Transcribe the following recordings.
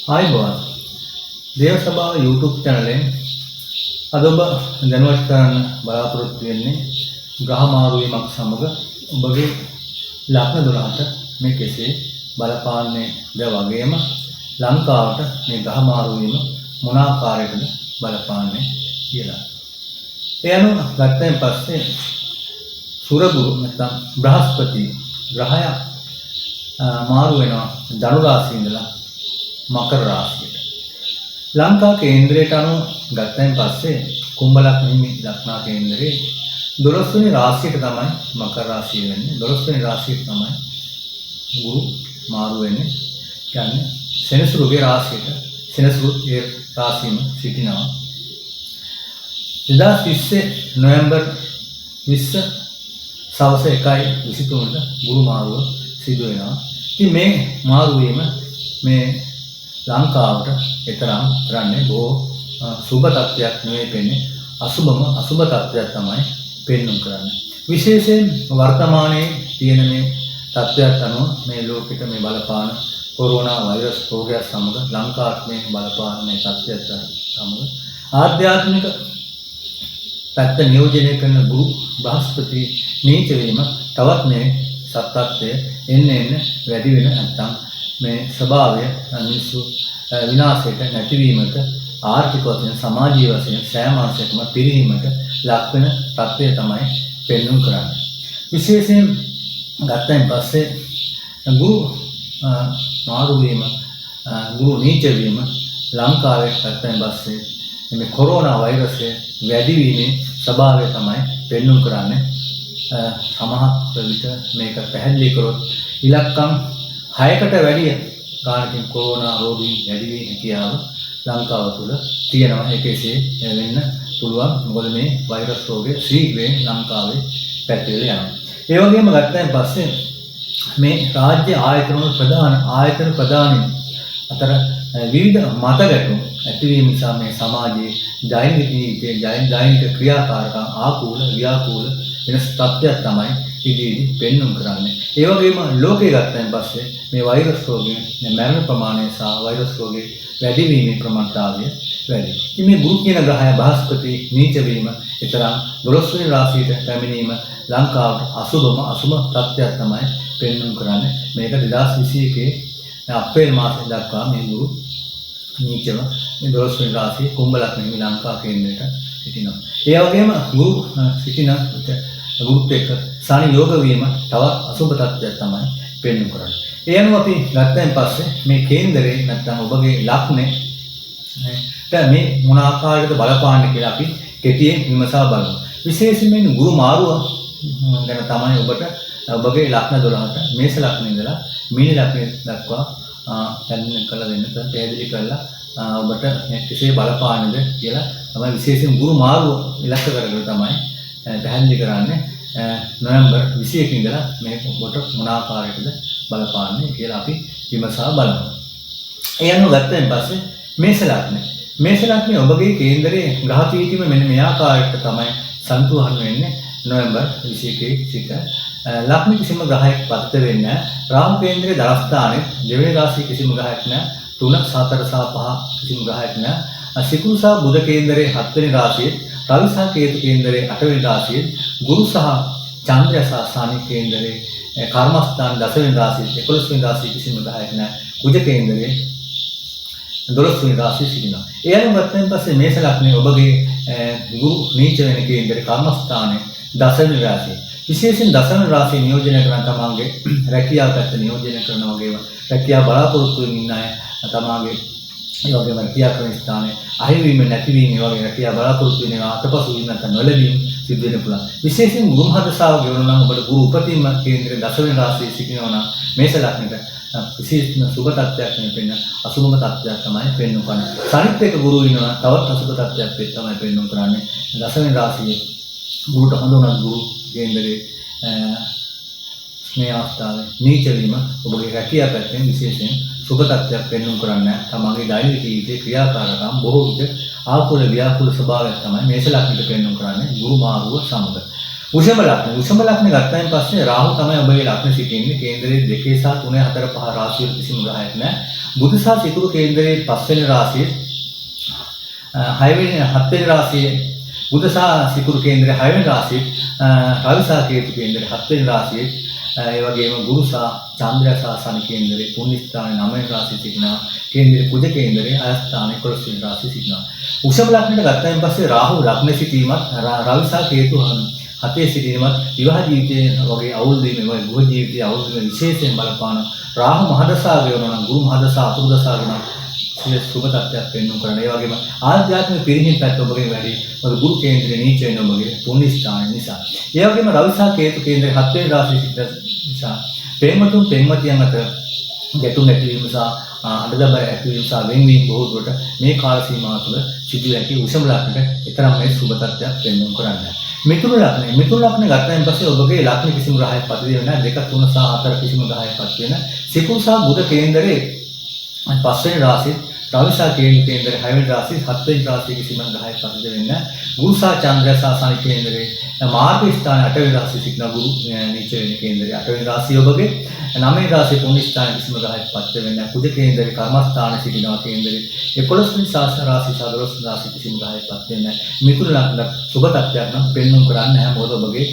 ආයුබෝවන් දේව සභාව YouTube channel අද ඔබ දැනුවත් කරන්න බලාපොරොත්තු වෙන්නේ ග්‍රහ මාරු වීමක් සමග ඔබගේ ලග්න 12ට මේ කෙසේ බලපාන්නේද වගේම ලංකාවට මේ ග්‍රහ මාරු වීම මොන ආකාරයකද බලපාන්නේ කියලා. ඒ අනුව ගත්තයින් පස්සේ සුරගුරු නැත්නම් බ්‍රහස්පති ග්‍රහය මාරු වෙනවා ධනු රාශියේ ඉඳලා මකර රාශියට. ලංකා කේන්ද්‍රයට අනුව ගත්තයින් පස්සේ කුම්භ ලග්නෙහි ලග්නා කේන්දරේ 12 වෙනි රාශියට තමයි මකර රාශිය වෙන්නේ. 12 වෙනි රාශියට තමයි ගුරු මාරු වෙන්නේ. කියන්නේ සෙනසුරුගේ රාශියට සෙනසුරු ඒ රාශියම සිටිනවා. 2020 නොවැම්බර් 20 සවස 1:23ට ගුරු මාරුව සිදු වෙනවා. ඉතින් මේ මාරු වීම මේ ලංකාවට එතරම් කරන්නේ බොහෝ සුබ තත්ත්වයක් නෙවෙයි වෙන්නේ, අසුබ තත්ත්වයක් තමයි පෙන්වන්න කරන්නේ. විශේෂයෙන් වර්තමානයේ තියෙන මේ තත්ත්වයක් අනුව මේ ලෝකෙට මේ බලපාන කොරෝනා වෛරස් රෝගය සමග ලංකාවට මේ බලපාන මේ තත්ත්වයක් සමග ආධ්‍යාත්මික පැත්ත නියෝජනය කරන ගුරු බ්‍රහස්පති නීච වීම තවත් මේ සත්‍යත්වය එන්න වැඩි වෙන නැත්නම් මේ ස්වභාවය මිනිස්සු විනාශයට නැතිවීමට ආර්ථික වශයෙන් සමාජීය වශයෙන් සෑම අංශයකම පිරිහීමට ලක් වෙන තත්ත්වය තමයි පෙන්වන්න කරන්නේ. විශේෂයෙන් ගත්තයින් පස්සේ ගුරු මාරු වීම ගුරු නීච වීම ලංකාවේ ගත්තයින් පස්සේ මේ කොරෝනා වෛරසය වැඩි වීමේ ස්වභාවය තමයි පෙන්වන්න කරන්නේ. සමහර විට මේක පැහැදිලි කරොත් ඉලක්කම් 6කට වැඩිය කාලකින් කොරෝනා රෝගීන් වැඩි වී හැකියාව ලංකාව තුළ තියෙනවා. ඒකෙසේ වෙන්න පුළුවන්. මොකද මේ වෛරස් රෝගය ශීඝ්‍රයෙන් ලංකාවේ පැතිරලා යනවා. ඒ වගේම ගත්තයින් පස්සේ මේ රාජ්‍ය ආයතන ප්‍රධානීන් අතර විවිධ මතගැටුම් ඇතිවීම නිසා මේ සමාජයේ දෛනික ජීවිතයේ දෛනික ක්‍රියාකාරකම් ආකූල ව්‍යාකූල වෙනස් තත්ත්වයක් තමයි ඉදිරි පෙන්වන්න කරන්නේ. ඒ වගේම ලෝකයේ ගත්තයින් පස්සේ මේ වෛරස් රෝගයෙන් මරණ ප්‍රමාණය සහ වෛරස් රෝගයේ වැඩි වීමේ ප්‍රමාණතාවය වැඩි. ඉතින් මේ ගුරු කියන ග්‍රහය බ්‍රහස්පති නීච වීම ඊතරම් 12 වෙනි රාශියට පැමිණීම ලංකාවට අසුබ තත්ත්වයක් තමයි පෙන්වන්න කරන්නේ. මේක 2021 අප්‍රේල් මාසයේ දක්වා මේ ගුරු නීචව මේ 12 වෙනි රාශිය කුම්භ ලග්නෙහි ලංකා කේන්ද්‍රයට සිටිනවා. ඒ වගේම ගුරු සිටින ගුරුත් එක්ක සානි යෝග වීම තවත් අසුබ තත්ත්වයක් තමයි පෙන්වන්න කරන්නේ. ඒ අනුව අපි ගත්තයින් පස්සේ මේ කේන්දරේ නැත්නම් ඔබගේ ලග්නේ මේ මොන ආකාරයකද බලපාන්නේ කියලා අපි කෙටියෙන් විමසා බලමු. විශේෂයෙන්ම ගුරු මාරුව ගැන තමයි ඔබට ඔබගේ ලග්න 12ට මේෂ ලග්නේ ඉඳලා මීන ලග්නේ දක්වා පැහැදිලි කරලා දෙන්න පැහැදිලි කරලා ඔබට කෙසේ බලපාන්නේද කියලා තමයි විශේෂයෙන් ගුරු මාරුව ඉලක්ක කරගෙන තමයි පැහැදිලි කරන්නේ. නොවැම්බර් 21 ඉඳලා මේ ඔබට මොන ආකාරයකද බලපාන්නේ කියලා අපි විමසා බලමු. ඒ අනුව ගත්තයින් පස්සේ මේෂ ලග්නේ ඔබගේ කේන්දරයේ ග්‍රහ පීඨිම මෙන්න මේ ආකාරයට තමයි සම්තුහන් වෙන්නේ. නොවැම්බර් 21 සිට ලග්න කිසිම ග්‍රහයක් පත්ත වෙන්නේ නැහැ. රාහු කේන්ද්‍රයේ දරස්ථානයේ දෙවෙනි රාශිය කිසිම ග්‍රහයක් නැහැ. 3 4 සහ 5 කිසිම ග්‍රහයක් නැහැ. සිකුරු සහ බුධ කේන්දරයේ 7 වෙනි රාශියේ රවි සහ කේතු කේන්දරයේ 8 වෙනි රාශියේ ගුරු සහ චන්ද්‍රය සහ ශනි කේන්දරයේ කර්මස්ථාන 10 වෙනි රාශියේ 11 වෙනි රාශියේ කිසිම ග්‍රහයක් නැහැ. කුජ කේන්දරයේ 12 වෙනි රාශිය සිටිනවා. ඒ අනුව ගත්තයින් පස්සේ මේෂ ලග්නේ ඔබගේ ගුරු නීච වෙන කේන්දරේ කර්මස්ථානයේ 10 වෙනි රාශිය. විශේෂයෙන් 10 වෙනි රාශිය නියෝජනය කරන තමන්ගේ රැකියාව පැත්ත නියෝජනය කරනවා වගේම රැකියාව බලාපොරොත්තු වෙමින් ඉන්න අය තමන්ගේ ඒ වගේම රැකියාව කරන ස්ථානයේ අහිමිවීම නැතිවීම ඒ වගේ රැකියාව බලාපොරොත්තු වෙනවා අතපසු වීම නැත්නම් නොලැබීම සිදු වෙන්න පුළුවන්. විශේෂයෙන් ගුරු මහදසාව ගෙවනවා නම් ඔබට ගුරු උපතින්ම කේන්දරයේ 10 වෙනි රාශියේ සිටිනවා නම් මේෂ ලග්නෙට විශේෂ සුබ තත්ත්වයක් නෙවෙන්න අසුබම තත්ත්වයක් තමයි පෙන්වන්න කරන්නේ. සනිත් එක ගුරු වෙනවා තවත් අසුබ තත්ත්වයක් තමයි පෙන්වන්න කරන්නේ. 10 වෙනි රාශියේ ගුරුට හඳුනන ගුරු කේන්දරේ මේ අවස්ථාවේ නීච වීම ඔබගේ රැකියාව පැත්තෙන් විශේෂයෙන් සුබ තත්ත්වයක් පෙන්වන්න කරන්නේ. තමගේ දෛනික ජීවිතයේ ක්‍රියාකාරකම් බොහෝ විට ආකූල ව්‍යාකූල ස්වභාවයක් තමයි මේෂ ලග්නෙට පෙන්වන්න කරන්නේ ගුරු මාරුව සමග. උෂම ලග්න ගත්තයින් පස්සේ රාහු තමයි ඔබගේ ලග්න සිටින්නේ කේන්දරයේ 2 සහ 3 4 5 රාශිය කිසිම ග්‍රහයක් නැහැ. බුධ සහ සිකුරු කේන්දරයේ 5 වෙනි රාශිය 6 වෙනි 7 වෙනි රාශියේ බුධ සහ සිකුරු කේන්දරයේ 6 වෙනි රාශිය රවි සහ කේතු කේන්දරයේ 7 වෙනි රාශිය ඒ වගේම ගුරු සහ චන්ද්‍රයා සහ ශනි කේන්දරයේ පුණ්‍ය ස්ථානයේ 9 වෙනි රාශිය සිටිනවා. කේන්දරයේ කුජ කේන්දරයේ අයස්ථානයේ 11 වෙනි රාශිය සිටිනවා. උෂම ලග්නට ගත්තයින් පස්සේ රාහු ලග්න සිටීමත් රවි සහ කේතු හතේ සිටීමත් විවාහ ජීවිතයේ වගේ අවුල් දීමේ වගේ ගෘහ ජීවිතයේ අවුල් දීමේ විශේෂයෙන් බලපාන රාහු මහදසාව වෙනවා නම් ගුරු මහදසා අතුරු දසා වෙනවා සුබ තත්ත්වයක් වෙන්නු කරන. ඒ වගේම ආධ්‍යාත්මික පිරිහින් පැත්ත ඔබගේ වැඩි මොකද ගුරු කේන්ද්‍රේ නීච වෙන ඔබගේ පුණ්‍ය ස්ථාන නිසා. ඒ වගේම රවි සහ කේතු කේන්ද්‍රේ 7 වෙනි රාශිය සිට නිසා ප්‍රේමතුන් ප්‍රේමතියන් අතර ගැටුම් ඇතිවීම සහ අඩදබර ඇතිවීම සහ වෙන්වීම බොහෝ දුරට මේ කාල සීමාව තුළ සිදු හැකි උෂම ලග්නට තරම් මේ සුබ තත්ත්වයක් වෙන්නු කරන්නේ. මිතුරු ලග්න ගත්තයින් පස්සේ ඔබගේ ලග්න කිසිම ග්‍රහයක් පතිත වෙන්නේ නැහැ. 2 3 සහ 4 කිසිම ග්‍රහයක් පතිත වෙන්නේ නැහැ. සිකුරු සහ බුධ කේන්දරේ 5 වෙනි රාශිය රවි සහ කේතු කේන්දරේ 6 වෙනි රාශිය 7 වෙනි රාශිය කිසිම ග්‍රහයක් පතිත වෙන්නේ නැහැ. ගුරු සහ චන්ද්‍රයා සහ ශනි කේන්දරේ මාර්ග ස්ථාන 8 වෙනි රාශිය සිටින ගුරු නීච වෙන කේන්දරේ 8 වෙනි රාශිය ඔබගේ 9 වෙනි රාශිය පුණ්‍ය ස්ථාන කිසිම ග්‍රහයක් පතිත වෙන්නේ නැහැ. කුජ කේන්දරේ කර්මස්ථාන සිටිනවා කේන්දරේ 11 වෙනි ශාස්ත්‍ර රාශිය සහ 12 වෙනි රාශිය කිසිම ග්‍රහයක් පතිත වෙන්නේ නැහැ. මිතුරු ලග්න සුබ තත්ත්වයක් නම් පෙන්වන්න කරන්නේ නැහැ. මොකද ඔබගේ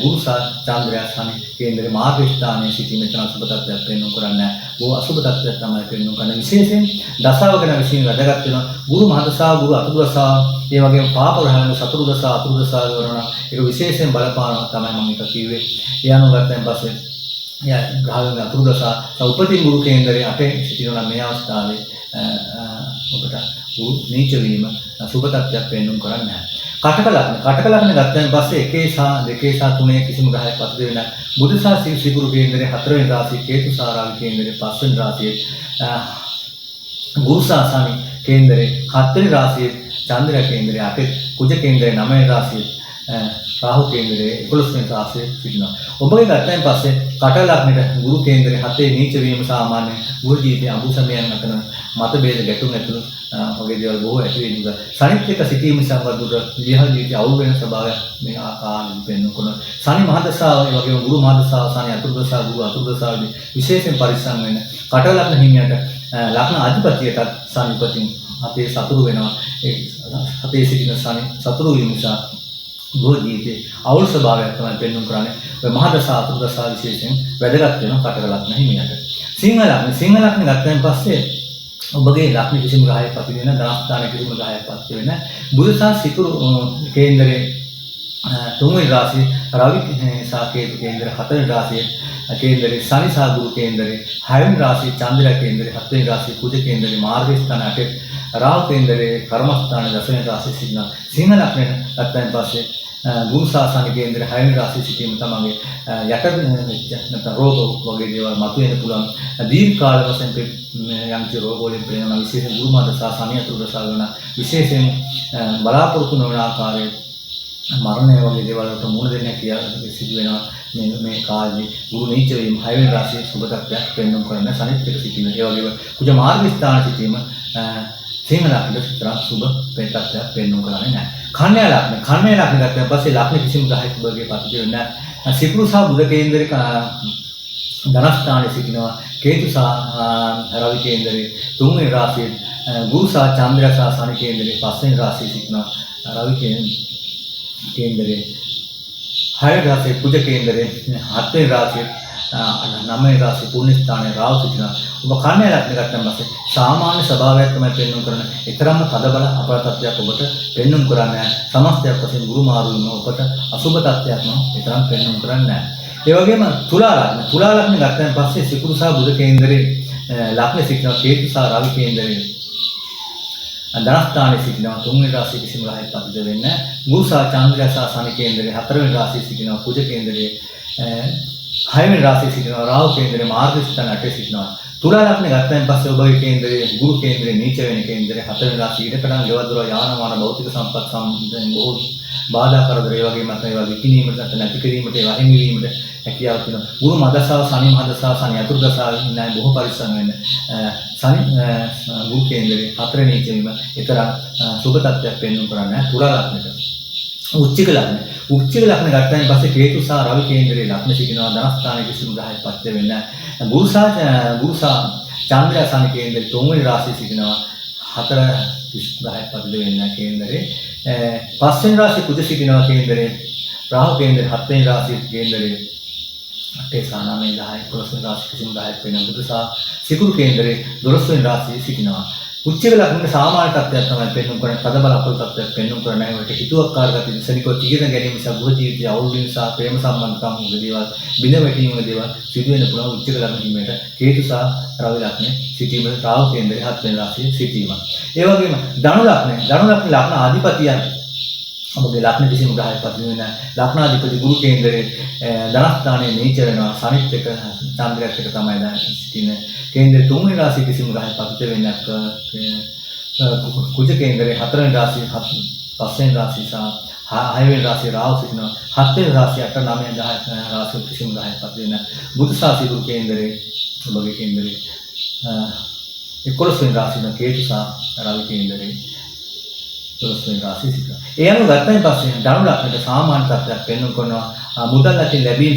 ගුරු සහ චන්ද්‍රයා ශනි කේන්දරේ මාර්ග ස්ථානයේ සිටීම තරම් සුබ තත්ත්වයක් පෙන්වන්න කරන්නේ නැහැ. බොහෝ අසුබ තත්ත්වයක් තමයි පෙන්වන්න කරන්නේ. විශේෂයෙන් දසාව ගැන විශේෂයෙන් වැදගත් වෙනවා. ගුරු මහදසා ගුරු අතුරු දසා ඒ වගේම පාප ග්‍රහණ සතුරු දසා අතුරු දසා වරණ ඒක විශේෂයෙන් බලපානවා තමයි මම එක කිව්වේ. ඒ අනුව ගත්තන් පස්සේ ග්‍රහයන් අතුරු දසා උපතින් ගුරු කේන්දරේ 8 සිටිනවා මේ අවස්ථාවේ ඔබට ගුරු නීච වීම සුබ තත්ත්වයක් වෙන්නුම් කරන්නේ නැහැ. කටක ලග්න ගත්තන් පස්සේ 1 සහ 2 සහ 3 කිසිම ග්‍රහයක් පතිත වෙන්නේ නැහැ. බුධ සහ සිකුරු කේන්දරේ 4 වෙනි රාශිය කේතු සහ රවි කේන්දරේ 5 වෙනි රාශිය ගුරු සහ ශනි කේන්දරේ 7 වෙනි රාශිය චන්ද්‍රයා කේන්දරේ 8 කුජ කේන්දරේ 9 වෙනි රාශිය රාහු කේන්දරේ 11 වෙනි රාශිය සිටිනවා. ඔබගේ ගත්තයින් පස්සේ කට ලග්නෙට ගුරු කේන්දරේ 7 නීච වීම සාමාන්‍ය ගෘහ ජීවිතයේ අභිසමයන් අතර මතභේද ගැටුම් ඇතුළු වගේ දේවල් බොහෝ ඇති වෙනවා. සනිත් එක්ක සිටීම සම්බන්ධව විවාහ ජීවිතයේ අවුල් වෙන ස්වභාවයක් මේ ආකාරයෙන් පෙන්වනවා. සනි මහදසාව ඒ වගේම ගුරු මහදසාව සනි අතුරු දසාව ගුරු අතුරු දසාවදී විශේෂයෙන් පරිස්සම් වෙන්න. කට ලග්න හිමියට ලග්න අධිපතියටත් සනිපතින් අපේ සතුරු වෙනවා. ඒ අපේ සිටින සනි සතුරු වීම නිසා ගෘහ ජීවිතයේ අවුල් ස්වභාවයක් තමයි පෙන්වන්න කරන්නේ. ඔය මහදසා අතුරු දසා විශේෂයෙන් වැදගත් වෙනවා කට ලග්න හිමියට. සිංහ ලග්න ගත්තන් පස්සේ ඔබගේ ලග්න කිසිම ග්‍රහයක් පතිත වෙන ධනස්ථාන කිසිම ග්‍රහයක් පතිත වෙන බුධ සහ සිකුරු කේන්දරේ 3 වෙනි රාශිය රවි සහ කේතු කේන්දරේ 4 වෙනි රාශිය කේන්දරේ ශනි සහ ගුරු කේන්දරේ 6 වෙනි රාශිය චන්ද්‍රයා කේන්දරේ 7 වෙනි රාශිය කුජ කේන්දරේ මාර්ග ස්ථාන 8 රාහු කේන්දරේ කර්මස්ථාන 10 වෙනි රාශිය සිටිනවා. සිංහ ලග්නෙට ගත්තන් පස්සේ ගුරු සහ ශනි කේන්දරේ 6 වෙනි රාශිය සිටීම තමයි යට නැත්නම් රෝග වගේ දේවල් මතුවෙන්න පුළුවන්. දීර්ඝ කාල වශයෙන් යම් රෝග වලින් පෙළෙන විශේෂයෙන් ගුරු මහදසා ශනි අතුරු දසා වෙන විශේෂයෙන් බලාපොරොත්තු නොවන ආකාරයේ මරණය වගේ දේවල් වලට මුහුණ දෙන්න කියලා සිදු වෙනවා. මේ කාලේ ගුරු නීච වීම 6 වෙනි රාශියේ සුබ තත්ත්වයක් පෙන්වන්න කරන සනිත් එක්ක සිටීම ඒ වගේම කුජ මාර්ග ස්ථාන සිටීම සිංහ ලග්නට විතර සුබ තත්ත්වයක් පෙන්වන්න කරන්නේ නැහැ. කන්‍යා ලග්න ගත්තන් පස්සේ ලග්න කිසිම ග්‍රහයක ඔබගේ පතිත වෙන්නේ නැහැ. සිකුරු සහ බුධ කේන්දරේ ධනස්ථානයේ සිටිනවා. කේතු සහ රවි කේන්දරේ 3 වෙනි රාශියේ ගුරු සහ චන්ද්‍රයා සහ ශනි කේන්දරේ 5 වෙනි රාශියේ සිටිනවා. රවි කේන්දරේ 6 වෙනි රාශියේ කුජ කේන්දරේ 7 වෙනි රාශියේ 9 වෙනි රාශියේ පුණ්‍ය ස්ථානයේ රාහු සිටිනවා. ඔබ කන්‍යා ලග්න ගත්තන් පස්සේ සාමාන්‍ය ස්වභාවයක් තමයි පෙන්වන්න කරන්නේ. ඊතරම්ම තදබල අපරතත්වයක් ඔබට පෙන්වන්න කරන්නේ නැහැ. සමස්තයක් වශයෙන් ගුරු මාරු වීම ඔබට අසුබ තත්ත්වයක් නම් ඊතරම් පෙන්වන්න කරන්නේ නැහැ. ඒ වගේම තුලා ලග්න ගත්තන් පස්සේ සිකුරු සහ බුධ කේන්දරේ ලග්න සිටිනවා. කේතු සහ රවි කේන්දරේ ධනස්ථානයේ සිටිනවා. 3 වෙනි රාශියේ කිසිම ග්‍රහයක් පතිත වෙන්නේ නැහැ. ගුරු සහ චන්ද්‍රයා සහ ශනි කේන්දරේ 4 වෙනි රාශියේ සිටිනවා. කුජ කේන්දරේ 6 වෙනි රාශියේ සිටිනවා. රාහු කේන්දරේ මාර්ග ස්ථාන 8 සිටිනවා. තුලා ලග්න ගත්තන් පස්සේ ඔබගේ කේන්දරේ ගුරු කේන්දරේ නීච වෙන කේන්දරේ 4 වෙනි රාශිය ඉඩකඩම් ගෙවද්දර යාන වාහන භෞතික සම්පත් සම්බන්ධයෙන් බොහෝ බාධා කරදර ඒ වගේම ඒවා විකිණීමට නැති කිරීමට ඒවා හිමි වීමට හැකියාව තියෙනවා. ගුරු මදසාව ශනි මහදසාව ශනි අතුරු දසාව ඉන්නයි බොහෝ පරිස්සම් වෙන්න. ශනි ගුරු කේන්දරේ 4 නීච වීම ඊතර සුබ තත්ත්වයක් පෙන්වන්න කරන්නේ තුලා ලග්නට. උච්චක ලක්ෂණ ගත්තයින් පස්සේ කේතු සහ රවි කේන්දරේ ලක්ෂණ සිටිනවා ධනස්ථානයේ කිසිම ග්‍රහයක් පත් වෙන්නේ නැහැ. ගුරු සහ චන්ද්‍රයා සම කේන්දරේ තුන්වෙනි රාශියේ සිටිනවා 4 කිසිම ග්‍රහයක් පත් වෙන්නේ නැහැ කේන්දරේ. පස්වෙනි රාශියේ කුජ සිටිනවා කේන්දරේ. රාහු කේන්දරේ 7 වෙනි රාශියේ කේන්දරේ 8 සහ 9 10 11 රාශි කිසිම ග්‍රහයක් වෙන බුධ සහ සිකුරු කේන්දරේ 12 වෙනි රාශියේ සිටිනවා. උච්චක ලක්ෂණ සාමාන්‍ය තත්ත්වයක් තමයි පෙන්වන්න කරන පදබල අපල තත්ත්වයක් පෙන්වන්න කරන නැවට හිතුවක්කාර ගතිය සනිකෝ තීරණ ගැනීම නිසා ගෘහ ජීවිතය අවුල් වීම සහ ප්‍රේම සම්බන්ධකම් වගේ දේවල් බිඳ වැටීම් වගේ දේවල් සිදු වෙන පුළුවන් උච්චක ලක්ෂණ හිමීට කේතු සහ රවි ලක්ෂණ සිටීම රාහු කේන්දරේ 7 වෙනි රාශියේ සිටීම. ඒ වගේම ධනු ලක්ෂණ ආධිපතියන් ඔබගේ ලක්ෂණ කිසිම ග්‍රහයක් පත් වෙන්නේ නැහැ. ලක්ෂණාධිපති ගුරු කේන්දරේ ධනස්ථානයේ නීච වෙනවා. සනිත් එක චන්ද්‍රයක් එක තමයි දැන් සිටින කේන්දරේ තුන්වෙනි රාශිය කිසිම ග්‍රහයක් පත් වෙන්නේ නැහැ. කුජ කේන්දරේ 4 වෙනි රාශිය 5 වෙනි රාශිය සහ 6 වෙනි රාශිය රාහු සිටිනවා. 7 වෙනි රාශිය 8 9 10 රාශිය කිසිම ග්‍රහයක් පත් වෙන්නේ නැහැ. බුධ සහ සිකුරු කේන්දරේ ඔබගේ කේන්දරේ 11 වෙනි රාශිය කේතු සහ රවි කේන්දරේ 12 වෙනි රාශිය සිටිනවා. ඒ අනුව ගත්තයින් පස්සේ ධනු ලක්ෂණයට සාමාන්‍ය තත්ත්වයක් පෙන්වන්න කරනවා. මුදල් ඇතින් ලැබීම්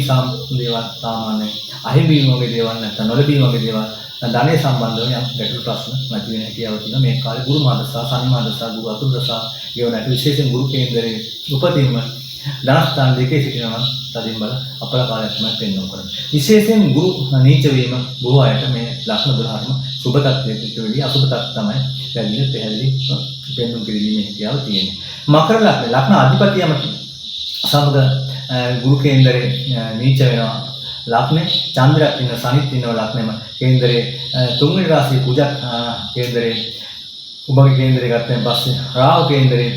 දේවල් සාමාන්‍ය අහිමිවීම වගේ දේවල් නැත්නම් නොලැබීම වගේ දේවල් ධනය සම්බන්ධව යම් ගැටළු ප්‍රශ්න නැති වෙන හැකියාව තියෙනවා. මේ කාලේ ගුරු මාදසා සනි මාදසා ගුරු අතුරුදසා ගෙවනට විශේෂයෙන් ගුරු කේන්දරේ උපදීම ධනස්ථාන දෙකේ සිටිනවා. තදින් බල අපල කාලයක් තමයි පෙන්වන්න කරන්නේ. විශේෂයෙන් ගුරු නීච වීම බොහෝ අයට මේ ලක්ෂණ 12ම සුබ තත්ත්වයකට වෙදී අසුබ තත්ත්ව තමයි පැහැදිලි පෙන්වන්න කිරීමේ හැකියාව තියෙනවා. මකර ලක්ෂණ අධිපතියම සමග ගුරු කේන්දරේ නීච වෙනවා. ලක්ෂණේ චන්ද්‍රයක් ඉන්න සනිත් ඉන්නව ලක්ෂණයම කේන්දරේ තුන්වෙනි රාශිය කුජ කේන්දරේ ඔබගේ කේන්දරේ ගත්තෙන් පස්සේ රාහු කේන්දරේ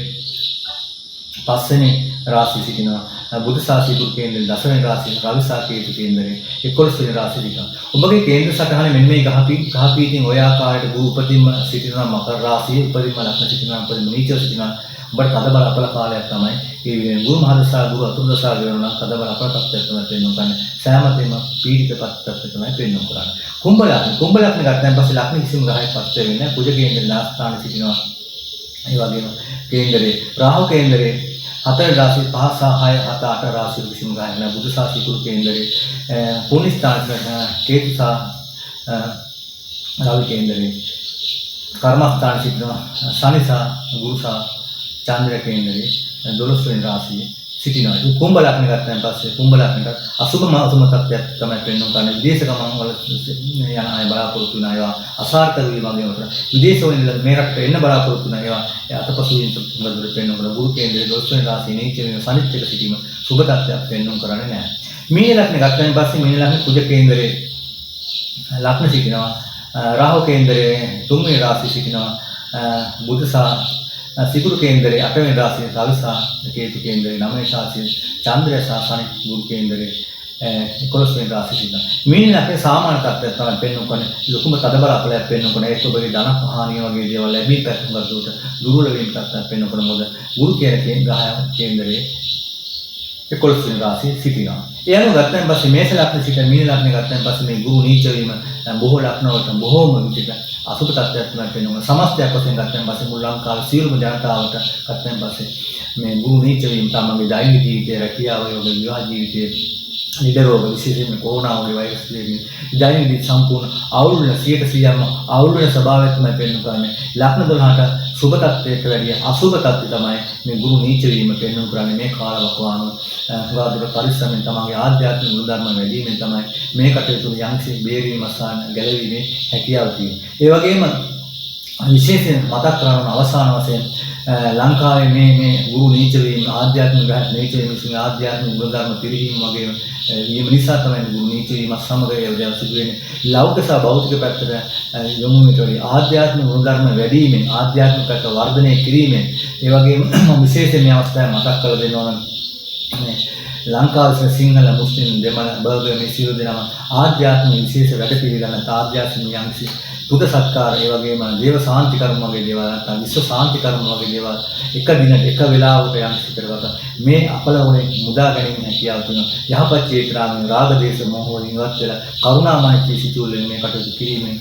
පස්වෙනි රාශිය සිටිනවා. බුධ සහ සිකුරු කේන්දරේ 10 වෙනි රාශිය රවි සහ කේතු කේන්දරේ 11 වෙනි රාශිය සිටිනවා. ඔබගේ කේන්ද්‍ර සටහනේ මෙන්න මේ ගහපීතින් ඔය ආකාරයට ගුරු උපදින්ම සිටිනවා මකර රාශියේ උපදින්ම ලක්ෂණ සිටිනවා උපදින්ම නීච සිටිනවා. ඔබට තදබල අපල කාලයක් තමයි ඒ ගුරු මහදසා ගුරු අතුරුදසා වෙනවා තදබල අපල තත්ත්වයක් තමයි පෙන්වන්නේ. සෑමතෙම පීඩිතපත් තත්ත්වයක් තමයි පෙන්වන්න කරන්නේ. කුම්භ ලක්ෂණ ගත්තන් පස්සේ ලක්ෂණ කිසිම ග්‍රහයක් පත් වෙන්නේ නැහැ. කුජ කේන්දරේ ලාස්ථානයේ සිටිනවා. ඒ වගේම කේන්දරේ රාහු කේන්දරේ 4 රාශිය 5 සහ 6 7 8 රාශිය කිසිම ග්‍රහයක් නැහැ. බුධ සහ සිකුරු කේන්දරේ පුණ්‍ය ස්ථානයේ කේතු සහ රවි කේන්දරේ කර්මස්ථාන සිටිනවා. ශනි සහ ගුරු සහ චන්ද්‍ර කේන්දරේ 12 වෙනි රාශියේ සිටිනවා. ඉතින් කුම්භ ලක්ෂණ ගත්තන් පස්සේ කුම්භ ලක්ෂණයට අසුභ තත්ත්වයක් තමයි පෙන්වන්න කරන්නේ. විදේශ ගමන් වල යන අය බලාපොරොත්තු වෙන ඒවා අසාර්ථක වීම වගේ වල විදේශ වලින් මේ රටට එන්න බලාපොරොත්තු වෙන ඒවා අතපසු වීම තුනකට පෙන්වන්න ගුරු කේන්දරේ 12 වෙනි රාශියේ නීච වෙන සනිත් එක සිටීම සුභ තත්ත්වයක් පෙන්වන්න කරන්නේ නැහැ. මේ ලක්ෂණ ගත්තන් පස්සේ මේ ලක්ෂණ කුජ කේන්දරේ ලක්ෂණ සිටිනවා. රාහු කේන්දරේ 3 වෙනි රාශියේ සිටිනවා. බුධ සහ සිකුරු කේන්දරේ 8 වෙනි රාශියේ රවි සහ කේතු කේන්දරේ 9 වෙනි රාශියේ චන්ද්‍රය සහ ශනි ගුරු කේන්දරේ 11 වෙනි රාශියේ සිටිනවා. මේ ලක්ෂණ සාමාන්‍ය තත්ත්වයක් තමයි පෙන්වන්න කරන්නේ. ලොකුම තදබල අපලයක් පෙන්වන්න කරන්නේ. ඒක ඔබගේ ධන හානිය වගේ දේවල් ලැබී පැතුම් කරදුට දුර්වල වීම තත්ත්වයක් පෙන්වන්න කරන මොකද ගුරු කියන කේන්දරේ 11 වෙනි රාශියේ සිටිනවා. ඒ අනුව ගත්තන් පස්සේ මේෂ ලක්ෂණ සිට මීන ලක්ෂණ ගත්තන් පස්සේ මේ ගුරු නීච වීම බොහෝ ලක්ෂණ වලට බොහෝම විදිහට අසුභ තත්ත්වයක් තමයි පෙන්වනවා. සමස්තයක් වශයෙන් ගත්තන් පස්සේ මුල් ලංකාවේ සියලුම ජනතාවට ගත්තන් පස්සේ මේ ගුරු නීච වීම තමයි දෛනික ජීවිතයේ රැකියාව යෝග විවාහ ජීවිතයේ නිරෝග විශේෂයෙන්ම කොරෝනා වගේ වෛරස් වලින් දෛනික සම්පූර්ණ අවුල් වෙන 100%ක්ම අවුල් වෙන ස්වභාවයක් තමයි පෙන්වන්නේ. ලක්ෂණ 12ට සුභ තත්ත්වයක වැඩිය අසුභ තත්ත්වය තමයි මේ ගුරු නීච වීම පෙන්වන්න කරන්නේ. මේ කාලවකවානුව ගාදුර පරිස්සමෙන් තමගේ ආධ්‍යාත්මික ගුණධර්ම වැඩිවීමෙන් තමයි මේ කටයුතු යම්කිසි බේරීම අසහන ගැලවීමේ හැකියාව තියෙන්නේ. ඒ වගේම විශේෂයෙන් මතක් කරන අවසාන වශයෙන් ලංකාවේ මේ ගුරු නීච වීම ආධ්‍යාත්මික නීච වීම විසින් ආධ්‍යාත්මික ගුණධර්ම පිරිහීම වගේ වීම නිසා තමයි ගුරු නීච වීම සමග ඒවා සිදු වෙන්නේ. ලෞකික සහ භෞතික පැත්තට යොමු වෙන ආධ්‍යාත්මික ගුණධර්ම වැඩිවීමෙන් ආධ්‍යාත්මික පැත්ත වර්ධනය කිරීමෙන් ඒ වගේම විශේෂයෙන් මේ අවස්ථාවේ මතක් කරලා දෙනවා නම් ලංකාවේ සිංහල මුස්ලිම් දෙමළ බර්ගර් මේ සියලු දෙනාම ආධ්‍යාත්මික විශේෂ වැඩ පිළිවෙල නැත්නම් ආධ්‍යාත්මික යම්කිසි පුද සත්කාර ඒ වගේම දේව සාන්ති කර්ම වගේ දේවල් නැත්නම් විශ්ව සාන්ති කර්ම වගේ දේවල් එක දිනට එක වෙලාවකට යම්කිසි කරවත මේ අපල වලින් මුදා ගැනීම හැකියාව තියෙනවා. යහපත් චේතනාවෙන් රාග දේශ මොහ වලින් ඉවත් වෙලා කරුණා මෛත්‍රී සිතුවිල්ලෙන් මේ කටයුතු කිරීමෙන්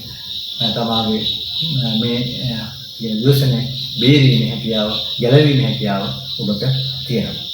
තමයි මේ කියන දර්ශනේ බේරීමේ හැකියාව ගැලවීමේ හැකියාව ඔබට තියෙනවා.